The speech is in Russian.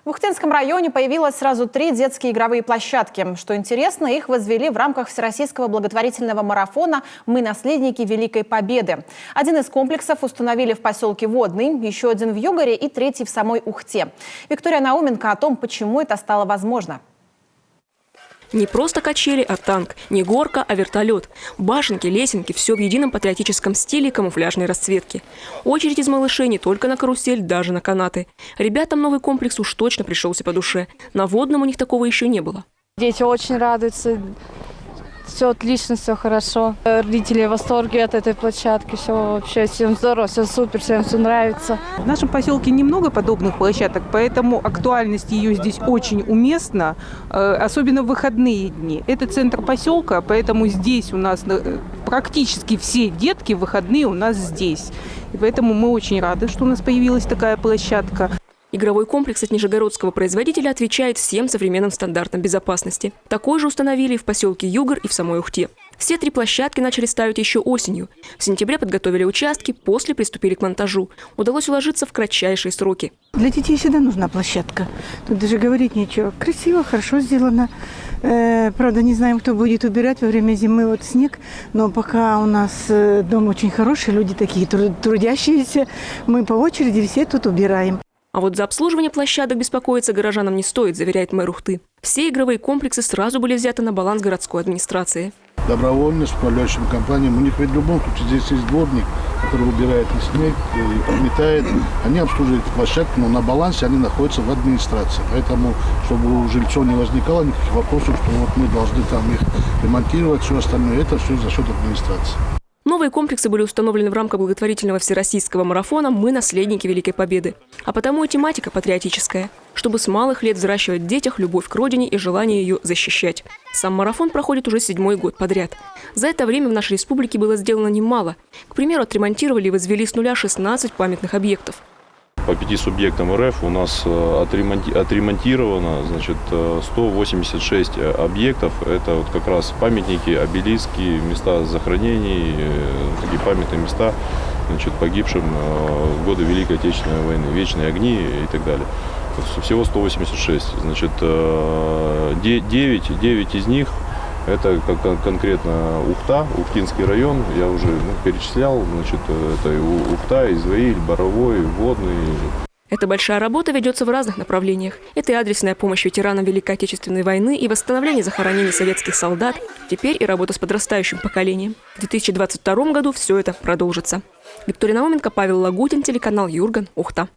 В Ухтинском районе появилось сразу 3 детские игровые площадки. Что интересно, их возвели в рамках всероссийского благотворительного марафона «Мы наследники Великой Победы». Один из комплексов установили в поселке Водный, еще один в Югоре и 3-й в самой Ухте. Виктория Науменко о том, почему это стало возможно. Не просто качели, а танк. Не горка, а вертолет. Башенки, лесенки – все в едином патриотическом стиле и камуфляжной расцветки. Очередь из малышей не только на карусель, даже на канаты. Ребятам новый комплекс уж точно пришелся по душе. На Водном у них такого еще не было. Дети очень радуются. Все отлично, все хорошо. Родители в восторге от этой площадки. Все вообще, всем здорово, все супер, всем все нравится. В нашем поселке немного подобных площадок, поэтому актуальность ее здесь очень уместна, особенно в выходные дни. Это центр поселка, поэтому здесь у нас практически все детки в выходные у нас здесь. И поэтому мы очень рады, что у нас появилась такая площадка. Игровой комплекс от нижегородского производителя отвечает всем современным стандартам безопасности. Такой же установили и в поселке Югор, и в самой Ухте. Все 3 площадки начали ставить еще осенью. В сентябре подготовили участки, после приступили к монтажу. Удалось уложиться в кратчайшие сроки. Для детей всегда нужна площадка. Тут даже говорить нечего. Красиво, хорошо сделано. Правда, не знаем, кто будет убирать во время зимы. Вот снег. Но пока у нас дом очень хороший, люди такие трудящиеся, мы по очереди все тут убираем. А вот за обслуживание площадок беспокоиться горожанам не стоит, заверяет мэр Ухты. Все игровые комплексы сразу были взяты на баланс городской администрации. Добровольность управляющим компаниям. У них ведь в любом случае здесь есть дворник, который убирает и снег, и подметает. Они обслуживают площадки, но на балансе они находятся в администрации. Поэтому, чтобы у жильцов не возникало никаких вопросов, что вот мы должны там их ремонтировать, все остальное, это все за счет администрации. Новые комплексы были установлены в рамках благотворительного всероссийского марафона «Мы наследники Великой Победы». А потому и тематика патриотическая, чтобы с малых лет взращивать в детях любовь к родине и желание ее защищать. Сам марафон проходит уже 7-й год подряд. За это время в нашей республике было сделано немало. К примеру, отремонтировали и возвели с нуля 16 памятных объектов. По 5 субъектам РФ у нас отремонтировано 186 объектов. Это вот как раз памятники, обелиски, места захоронений, такие памятные места погибшим в годы Великой Отечественной войны, вечные огни и так далее. Всего 186. 9 из них это конкретно Ухта, Ухтинский район, я уже перечислял, это Ухта, Изваиль, Боровой, Водный. Эта большая работа ведется в разных направлениях. Это и адресная помощь ветеранам Великой Отечественной войны, и восстановление захоронений советских солдат, теперь и работа с подрастающим поколением. В 2022 году все это продолжится. Виктория Науменко, Павел Лагутин, телеканал Юрган, Ухта.